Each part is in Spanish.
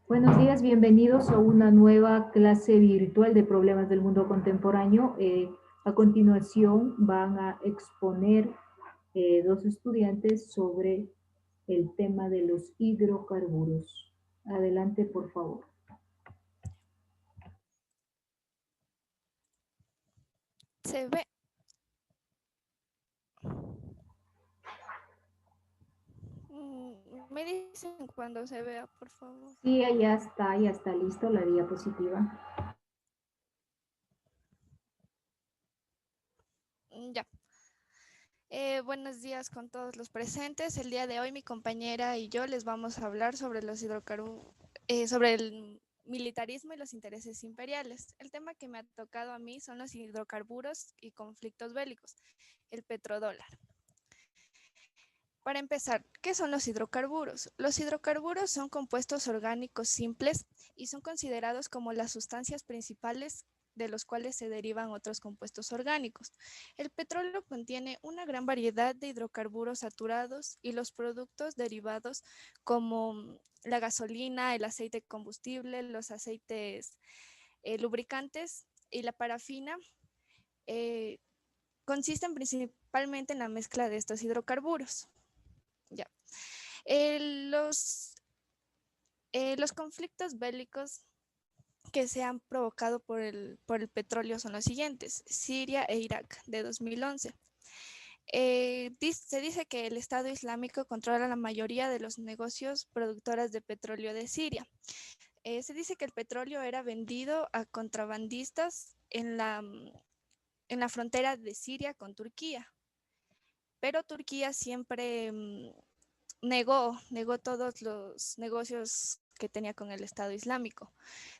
Buenos días, bienvenidos a una nueva clase virtual de problemas del mundo contemporáneo. A continuación van a exponer dos estudiantes sobre el tema de los hidrocarburos. Adelante, por favor. Se ve. Me dicen cuando se vea, por favor. Sí, ya está listo la diapositiva. Ya. Buenos días con todos los presentes. El día de hoy mi compañera y yo les vamos a hablar sobre los hidrocarburos, sobre el militarismo y los intereses imperiales. El tema que me ha tocado a mí son los hidrocarburos y conflictos bélicos, el petrodólar. Para empezar, ¿qué son los hidrocarburos? Los hidrocarburos son compuestos orgánicos simples y son considerados como las sustancias principales de los cuales se derivan otros compuestos orgánicos. El petróleo contiene una gran variedad de hidrocarburos saturados y los productos derivados como la gasolina, el aceite combustible, los aceites lubricantes y la parafina eh, consisten principalmente en la mezcla de estos hidrocarburos. Ya. Los conflictos bélicos que se han provocado por el petróleo son los siguientes: Siria e Irak de 2011. Se dice que el Estado Islámico controla la mayoría de los negocios productoras de petróleo de Siria. Se dice que el petróleo era vendido a contrabandistas en la frontera de Siria con Turquía, pero Turquía siempre negó todos los negocios que tenía con el Estado Islámico.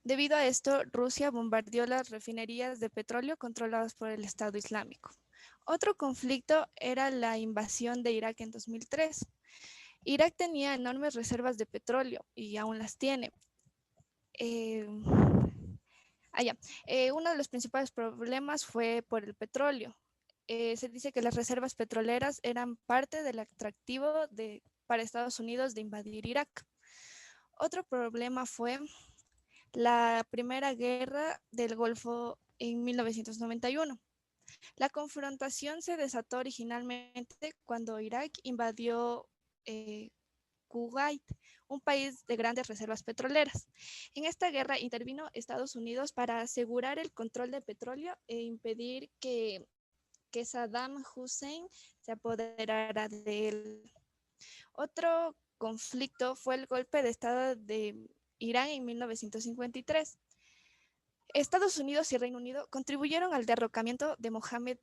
Debido a esto, Rusia bombardeó las refinerías de petróleo controladas por el Estado Islámico. Otro conflicto era la invasión de Irak en 2003. Irak tenía enormes reservas de petróleo y aún las tiene. Eh, Uno de los principales problemas fue por el petróleo. Se dice que las reservas petroleras eran parte del atractivo para Estados Unidos de invadir Irak. Otro problema fue la Primera Guerra del Golfo en 1991. La confrontación se desató originalmente cuando Irak invadió Kuwait, un país de grandes reservas petroleras. En esta guerra intervino Estados Unidos para asegurar el control de petróleo e impedir que Saddam Hussein se apoderara de él. Otro conflicto fue el golpe de Estado de Irán en 1953. Estados Unidos y Reino Unido contribuyeron al derrocamiento de Mohammed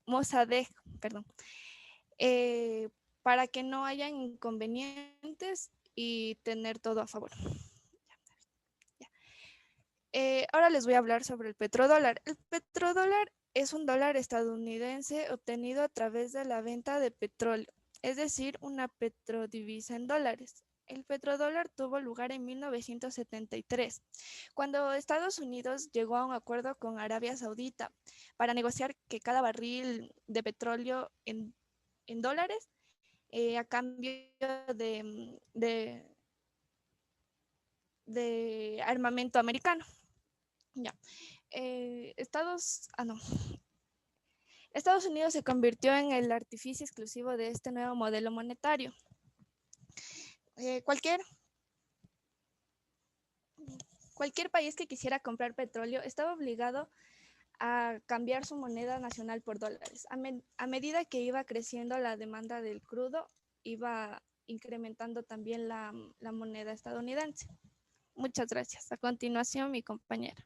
Mossadegh, eh, para que no haya inconvenientes y tener todo a favor. Ahora les voy a hablar sobre el petrodólar. El petrodólar es un dólar estadounidense obtenido a través de la venta de petróleo, es decir, una petrodivisa en dólares. El petrodólar tuvo lugar en 1973, cuando Estados Unidos llegó a un acuerdo con Arabia Saudita para negociar que cada barril de petróleo en dólares a cambio de armamento americano. Ya. Estados Unidos se convirtió en el artífice exclusivo de este nuevo modelo monetario. Cualquier país que quisiera comprar petróleo estaba obligado a cambiar su moneda nacional por dólares. A medida que iba creciendo la demanda del crudo, iba incrementando también la moneda estadounidense. Muchas gracias. A continuación, mi compañera.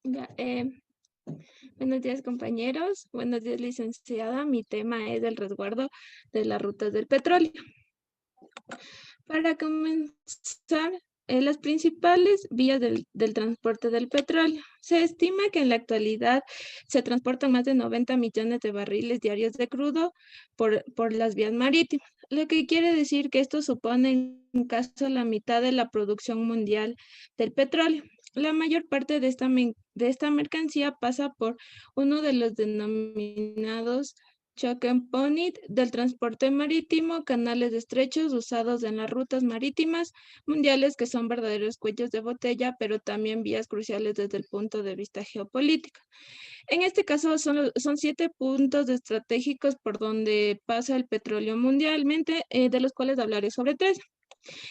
Ya, buenos días, compañeros. Buenos días, licenciada. Mi tema es el resguardo de las rutas del petróleo. Para comenzar, las principales vías del transporte del petróleo. Se estima que en la actualidad se transportan más de 90 millones de barriles diarios de crudo por las vías marítimas, lo que quiere decir que esto supone en caso la mitad de la producción mundial del petróleo. La mayor parte de esta mercancía pasa por uno de los denominados choke and point del transporte marítimo, canales estrechos usados en las rutas marítimas mundiales que son verdaderos cuellos de botella, pero también vías cruciales desde el punto de vista geopolítico. En este caso son 7 puntos estratégicos por donde pasa el petróleo mundialmente, de los cuales hablaré sobre 3.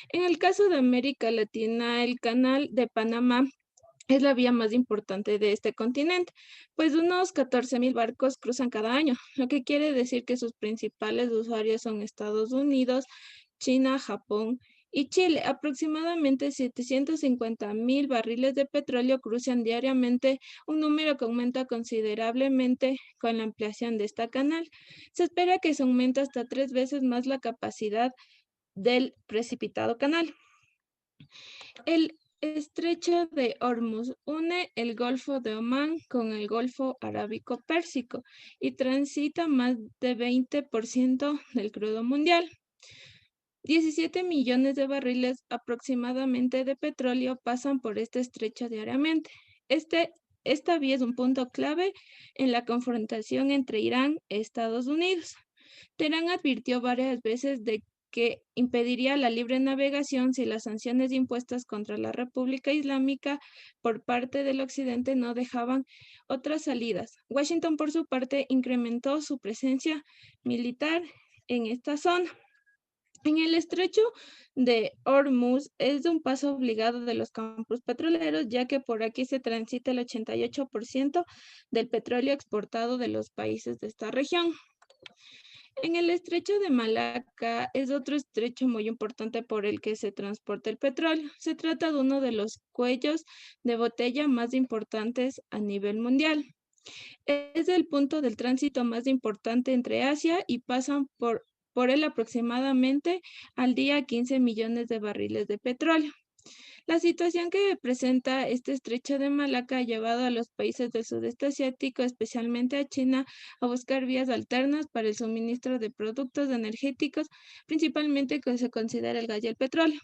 En el caso de América Latina, el canal de Panamá es la vía más importante de este continente, pues unos 14,000 barcos cruzan cada año, lo que quiere decir que sus principales usuarios son Estados Unidos, China, Japón y Chile. Aproximadamente 750,000 barriles de petróleo cruzan diariamente, un número que aumenta considerablemente con la ampliación de esta canal. Se espera que se aumente hasta 3 veces más la capacidad del precipitado canal. El estrecho de Hormuz une el Golfo de Omán con el Golfo Arábico Pérsico y transita más de 20% del crudo mundial. 17 millones de barriles aproximadamente de petróleo pasan por este estrecho diariamente. Esta vía es un punto clave en la confrontación entre Irán y Estados Unidos. Teherán advirtió varias veces de que impediría la libre navegación si las sanciones impuestas contra la República Islámica por parte del Occidente no dejaban otras salidas. Washington, por su parte, incrementó su presencia militar en esta zona. En el estrecho de Hormuz es un paso obligado de los campos petroleros, ya que por aquí se transita el 88% del petróleo exportado de los países de esta región. En el estrecho de Malaca es otro estrecho muy importante por el que se transporta el petróleo. Se trata de uno de los cuellos de botella más importantes a nivel mundial. Es el punto del tránsito más importante entre Asia y pasan por él aproximadamente al día 15 millones de barriles de petróleo. La situación que presenta este estrecho de Malaca ha llevado a los países del sudeste asiático, especialmente a China, a buscar vías alternas para el suministro de productos energéticos, principalmente que se considera el gas y el petróleo.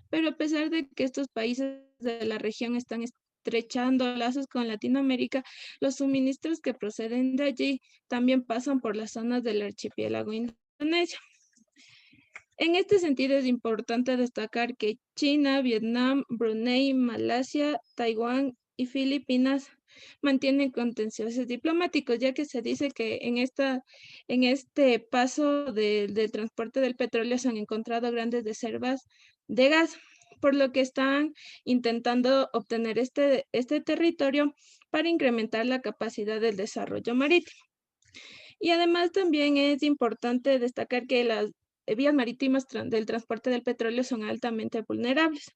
Pero a pesar de que estos países de la región están estrechando lazos con Latinoamérica, los suministros que proceden de allí también pasan por las zonas del archipiélago indonesio. En este sentido, es importante destacar que China, Vietnam, Brunei, Malasia, Taiwán y Filipinas mantienen contenciosos diplomáticos, ya que se dice que en este paso del transporte del petróleo se han encontrado grandes reservas de gas, por lo que están intentando obtener este territorio para incrementar la capacidad del desarrollo marítimo. Y además también es importante destacar que las vías marítimas del transporte del petróleo son altamente vulnerables,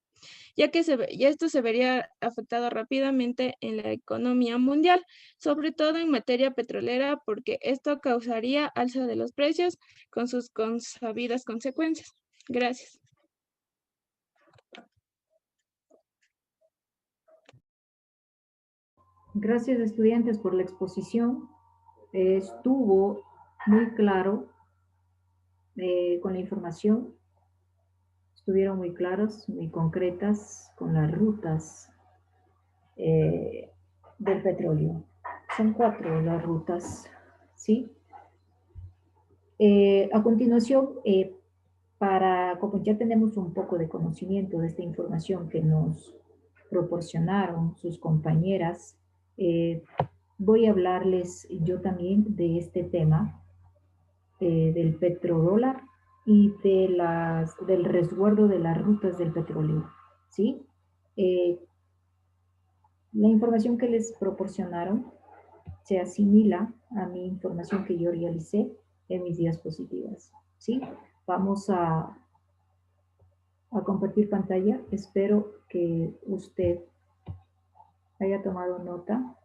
ya que esto se vería afectado rápidamente en la economía mundial, sobre todo en materia petrolera, porque esto causaría alza de los precios con sus consabidas consecuencias. Gracias. Gracias, estudiantes, por la exposición. Estuvo muy claro con la información. Estuvieron muy claros, muy concretas con las rutas del petróleo. Son 4 las rutas, ¿sí? A continuación, como ya tenemos un poco de conocimiento de esta información que nos proporcionaron sus compañeras, voy a hablarles yo también de este tema del petrodólar y del resguardo de las rutas del petróleo, ¿sí? La información que les proporcionaron se asimila a mi información que yo realicé en mis diapositivas, ¿sí? Vamos a compartir pantalla. Espero que usted haya tomado nota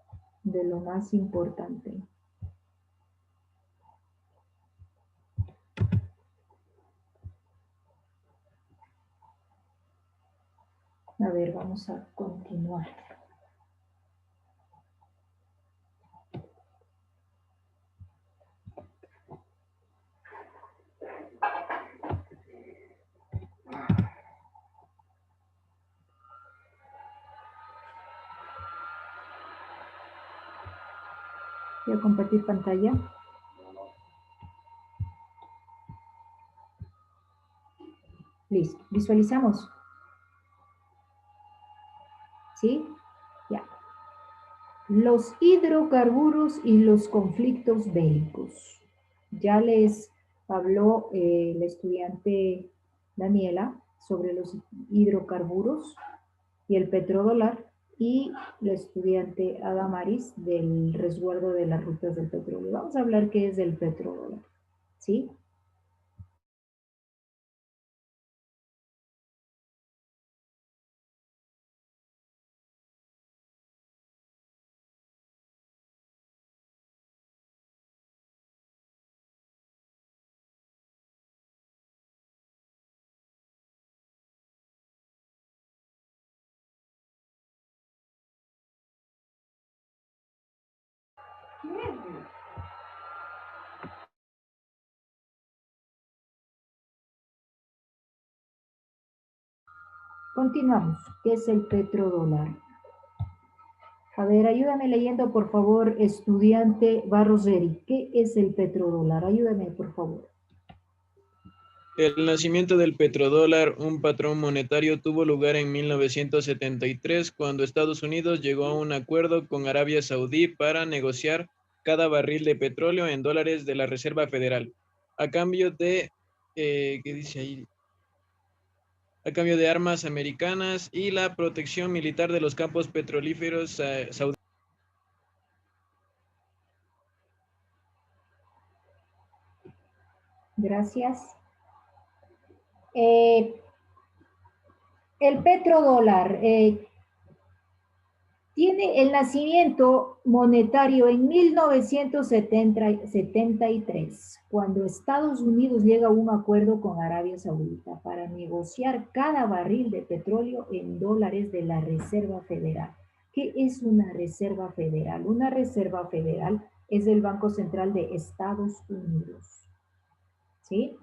de lo más importante. A ver, vamos a continuar. Voy a compartir pantalla. Listo, visualizamos. ¿Sí? Ya. Los hidrocarburos y los conflictos bélicos. Ya les habló la estudiante Daniela sobre los hidrocarburos y el petrodólar, y la estudiante Adamaris del resguardo de las rutas del petróleo. Vamos a hablar qué es el petrodólar, ¿sí? Continuamos. ¿Qué es el petrodólar? A ver, ayúdame leyendo, por favor, estudiante Barroseri. ¿Qué es el petrodólar? Ayúdame, por favor. El nacimiento del petrodólar, un patrón monetario, tuvo lugar en 1973, cuando Estados Unidos llegó a un acuerdo con Arabia Saudí para negociar cada barril de petróleo en dólares de la Reserva Federal, a cambio de, ¿qué dice ahí? A cambio de armas americanas y la protección militar de los campos petrolíferos saudíes. Gracias. El petrodólar tiene el nacimiento monetario en 1973, cuando Estados Unidos llega a un acuerdo con Arabia Saudita para negociar cada barril de petróleo en dólares de la Reserva Federal. ¿Qué es una Reserva Federal? Una Reserva Federal es el Banco Central de Estados Unidos. ¿Sí?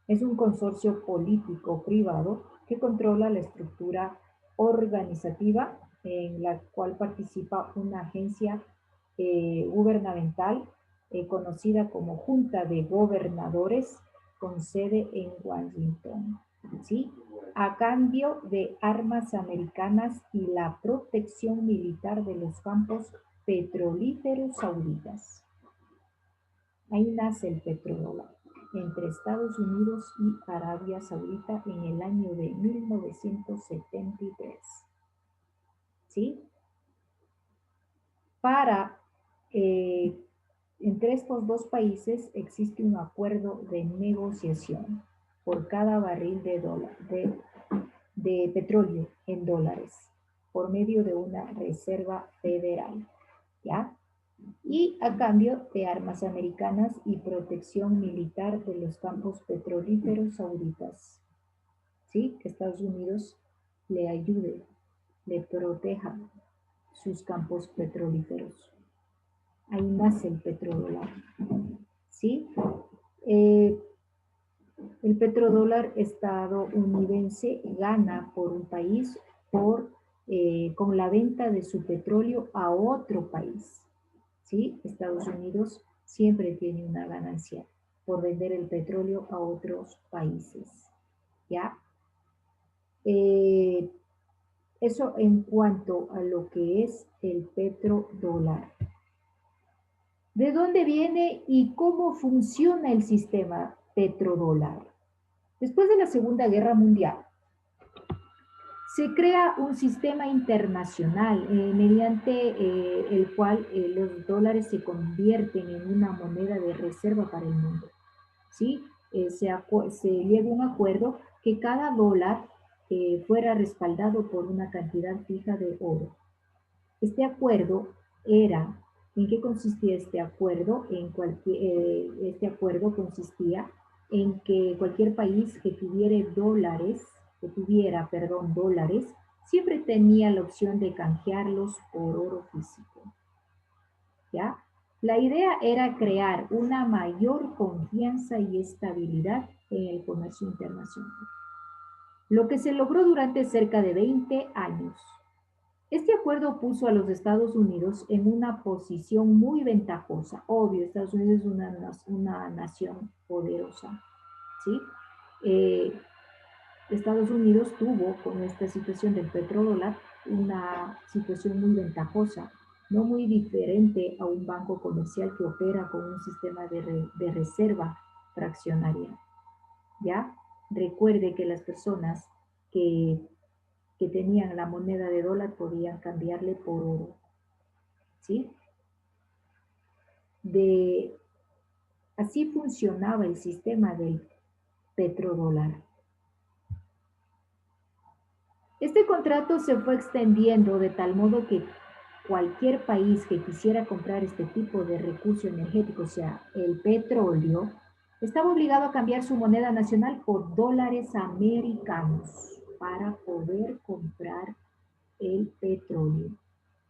Es un consorcio político privado que controla la estructura organizativa en la cual participa una agencia gubernamental conocida como Junta de Gobernadores con sede en Washington, ¿sí? A cambio de armas americanas y la protección militar de los campos petrolíferos sauditas. Ahí nace el petrodólar entre Estados Unidos y Arabia Saudita en el año de 1973. ¿Sí? Entre estos dos países existe un acuerdo de negociación por cada barril de petróleo en dólares por medio de una reserva federal. ¿Ya? Y a cambio de armas americanas y protección militar de los campos petrolíferos sauditas. ¿Sí? Que Estados Unidos le ayude, le proteja sus campos petrolíferos. Ahí nace el petrodólar. ¿Sí? El petrodólar estadounidense gana por un país con la venta de su petróleo a otro país. ¿Sí? Estados Unidos siempre tiene una ganancia por vender el petróleo a otros países. ¿Ya? Eso en cuanto a lo que es el petrodólar. ¿De dónde viene y cómo funciona el sistema petrodólar? Después de la Segunda Guerra Mundial, se crea un sistema internacional mediante el cual los dólares se convierten en una moneda de reserva para el mundo. ¿Sí? Se llega a un acuerdo que cada dólar fuera respaldado por una cantidad fija de oro. Este acuerdo era, ¿en qué consistía este acuerdo? Este acuerdo consistía en que cualquier país que tuviera dólares, siempre tenía la opción de canjearlos por oro físico. ¿Ya? La idea era crear una mayor confianza y estabilidad en el comercio internacional. Lo que se logró durante cerca de 20 años. Este acuerdo puso a los Estados Unidos en una posición muy ventajosa. Obvio, Estados Unidos es una nación poderosa, ¿sí? Estados Unidos tuvo con esta situación del petrodólar una situación muy ventajosa, no muy diferente a un banco comercial que opera con un sistema de reserva fraccionaria. ¿Ya? Recuerde que las personas que tenían la moneda de dólar podían cambiarle por oro. ¿Sí? Así funcionaba el sistema del petrodólar. Este contrato se fue extendiendo de tal modo que cualquier país que quisiera comprar este tipo de recurso energético, o sea, el petróleo, estaba obligado a cambiar su moneda nacional por dólares americanos para poder comprar el petróleo,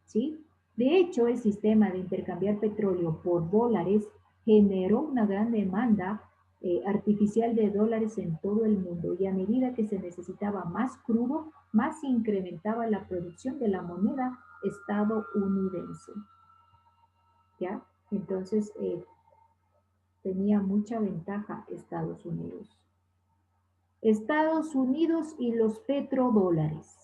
¿sí? De hecho, el sistema de intercambiar petróleo por dólares generó una gran demanda artificial de dólares en todo el mundo y a medida que se necesitaba más crudo, más se incrementaba la producción de la moneda estadounidense. ¿Ya? Entonces, tenía mucha ventaja Estados Unidos. Estados Unidos y los petrodólares.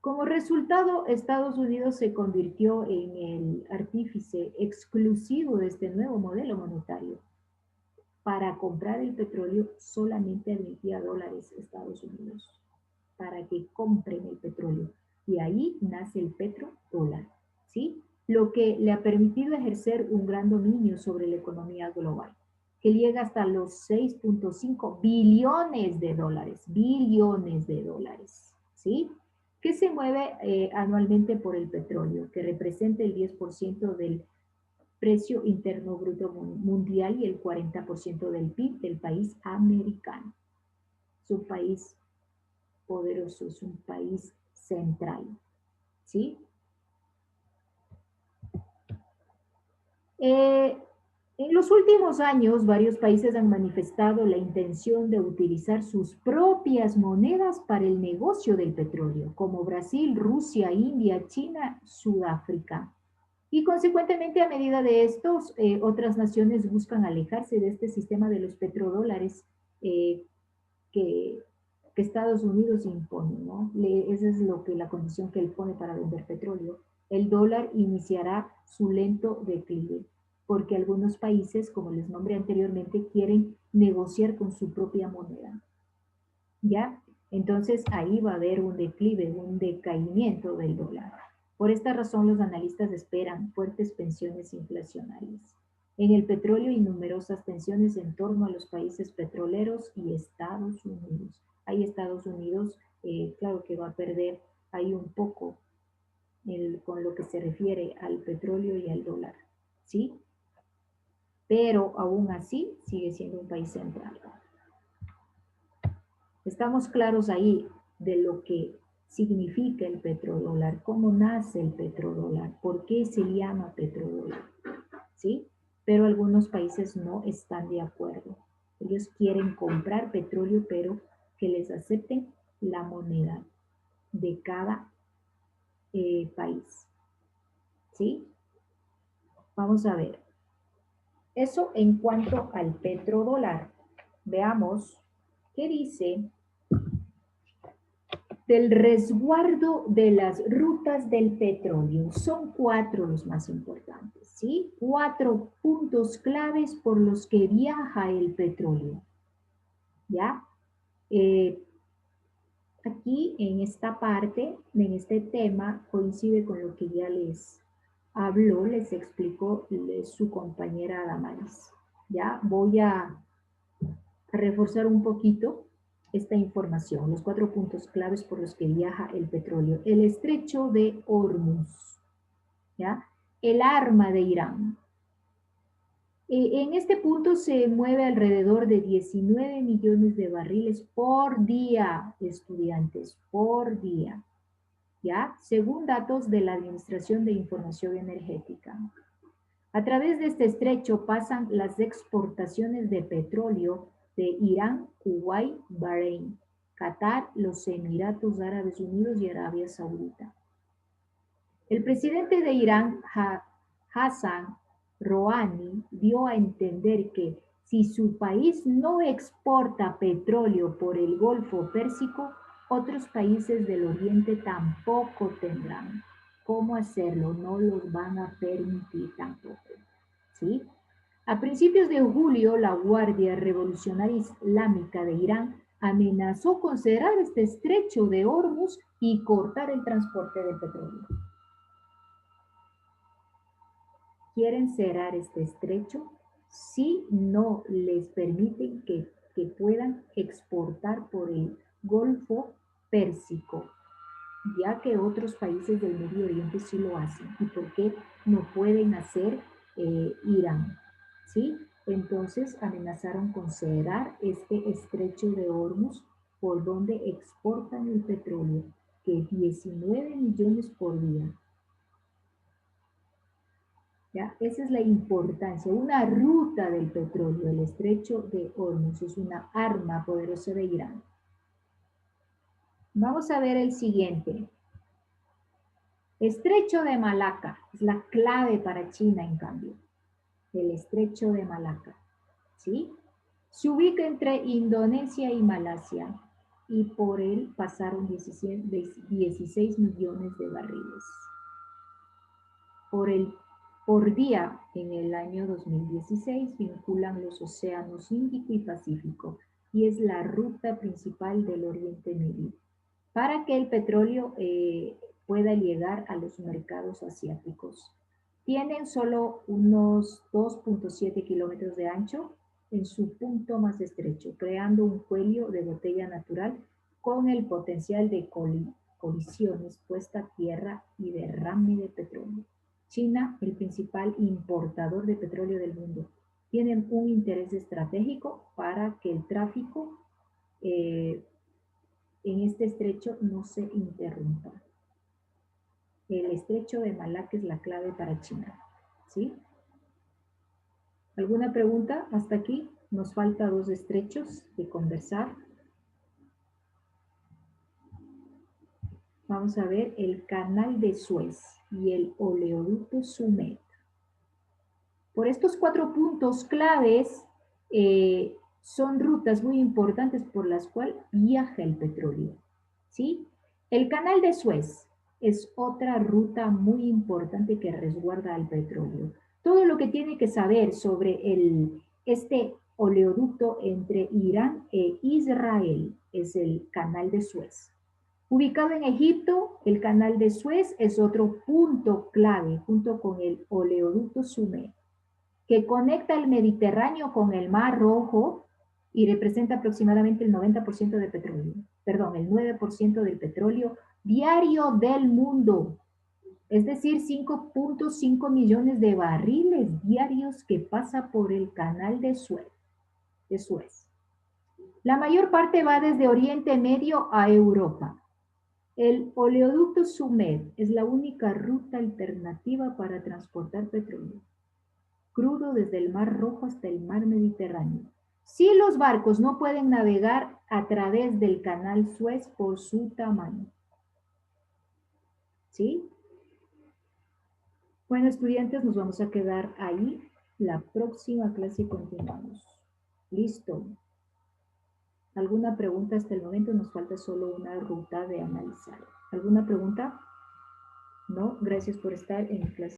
Como resultado, Estados Unidos se convirtió en el artífice exclusivo de este nuevo modelo monetario. Para comprar el petróleo solamente admitía dólares Estados Unidos, para que compren el petróleo. Y ahí nace el petrodólar, ¿sí? Lo que le ha permitido ejercer un gran dominio sobre la economía global, que llega hasta los 6.5 billones de dólares, ¿sí? Que se mueve anualmente por el petróleo, que representa el 10% del precio interno bruto mundial y el 40% del PIB del país americano. Es un país poderoso, es un país central, ¿sí? En los últimos años, varios países han manifestado la intención de utilizar sus propias monedas para el negocio del petróleo, como Brasil, Rusia, India, China, Sudáfrica. Y consecuentemente, a medida de estos, otras naciones buscan alejarse de este sistema de los petrodólares que Estados Unidos impone, ¿no? Esa es la condición que él pone para vender petróleo. El dólar iniciará su lento declive, porque algunos países, como les nombré anteriormente, quieren negociar con su propia moneda. ¿Ya? Entonces ahí va a haber un declive, un decaimiento del dólar. Por esta razón, los analistas esperan fuertes tensiones inflacionarias. En el petróleo hay numerosas tensiones en torno a los países petroleros y Estados Unidos. Ahí Estados Unidos, claro que va a perder ahí un poco con lo que se refiere al petróleo y al dólar, ¿sí? Pero aún así sigue siendo un país central. Estamos claros ahí de lo que significa el petrodólar, cómo nace el petrodólar, por qué se llama petrodólar, ¿sí? Pero algunos países no están de acuerdo. Ellos quieren comprar petróleo, pero que les acepten la moneda de cada país, ¿sí? Vamos a ver. Eso en cuanto al petrodólar. Veamos qué dice del resguardo de las rutas del petróleo. Son 4 los más importantes, ¿sí? 4 puntos claves por los que viaja el petróleo, ¿ya? Aquí en esta parte, en este tema, coincide con lo que ya les habló, les explicó su compañera Damaris. Ya voy a reforzar un poquito esta información, los 4 puntos claves por los que viaja el petróleo. El estrecho de Hormuz, ¿ya? El arma de Irán. En este punto se mueve alrededor de 19 millones de barriles por día, estudiantes, por día, ¿ya? Según datos de la Administración de Información Energética. A través de este estrecho pasan las exportaciones de petróleo de Irán, Kuwait, Bahrein, Qatar, los Emiratos Árabes Unidos y Arabia Saudita. El presidente de Irán, Hassan Rouhani, dio a entender que si su país no exporta petróleo por el Golfo Pérsico, otros países del Oriente tampoco tendrán cómo hacerlo, no los van a permitir tampoco. ¿Sí? A principios de julio, la Guardia Revolucionaria Islámica de Irán amenazó con cerrar este estrecho de Hormuz y cortar el transporte de petróleo. Quieren cerrar este estrecho si no les permiten que puedan exportar por el Golfo Pérsico, ya que otros países del Medio Oriente sí lo hacen. ¿Y por qué no pueden hacer Irán? ¿Sí? Entonces amenazaron con cerrar este estrecho de Hormuz por donde exportan el petróleo, que es 19 millones por día. ¿Ya? Esa es la importancia, una ruta del petróleo, el estrecho de Hormuz, es una arma poderosa de Irán. Vamos a ver el siguiente. Estrecho de Malaca, es la clave para China en cambio, el estrecho de Malaca, ¿sí? Se ubica entre Indonesia y Malasia y por él pasaron 16 millones de barriles. Por día, en el año 2016, vinculan los océanos Índico y Pacífico y es la ruta principal del Oriente Medio para que el petróleo pueda llegar a los mercados asiáticos. Tienen solo unos 2.7 kilómetros de ancho en su punto más estrecho, creando un cuello de botella natural con el potencial de colisiones, puesta a tierra y derrame de petróleo. China, el principal importador de petróleo del mundo, tienen un interés estratégico para que el tráfico en este estrecho no se interrumpa. El estrecho de Malaca es la clave para China, ¿sí? ¿Alguna pregunta hasta aquí? Nos falta 2 estrechos de conversar. Vamos a ver el canal de Suez y el oleoducto Sumet. Por estos 4 puntos claves son rutas muy importantes por las cuales viaja el petróleo, ¿sí? El canal de Suez es otra ruta muy importante que resguarda al petróleo. Todo lo que tiene que saber sobre este oleoducto entre Irán e Israel es el canal de Suez. Ubicado en Egipto, el canal de Suez es otro punto clave junto con el oleoducto Sumet, que conecta el Mediterráneo con el Mar Rojo y representa aproximadamente el 90% del petróleo, perdón, el 9% del petróleo diario del mundo. Es decir, 5.5 millones de barriles diarios que pasa por el canal de Suez. La mayor parte va desde Oriente Medio a Europa. El oleoducto Sumet es la única ruta alternativa para transportar petróleo crudo desde el Mar Rojo hasta el Mar Mediterráneo. Si los barcos no pueden navegar a través del canal Suez por su tamaño. ¿Sí? Bueno, estudiantes, nos vamos a quedar ahí. La próxima clase continuamos. Listo. ¿Alguna pregunta hasta el momento? Nos falta solo una ruta de analizar. ¿Alguna pregunta? No, gracias por estar en clase.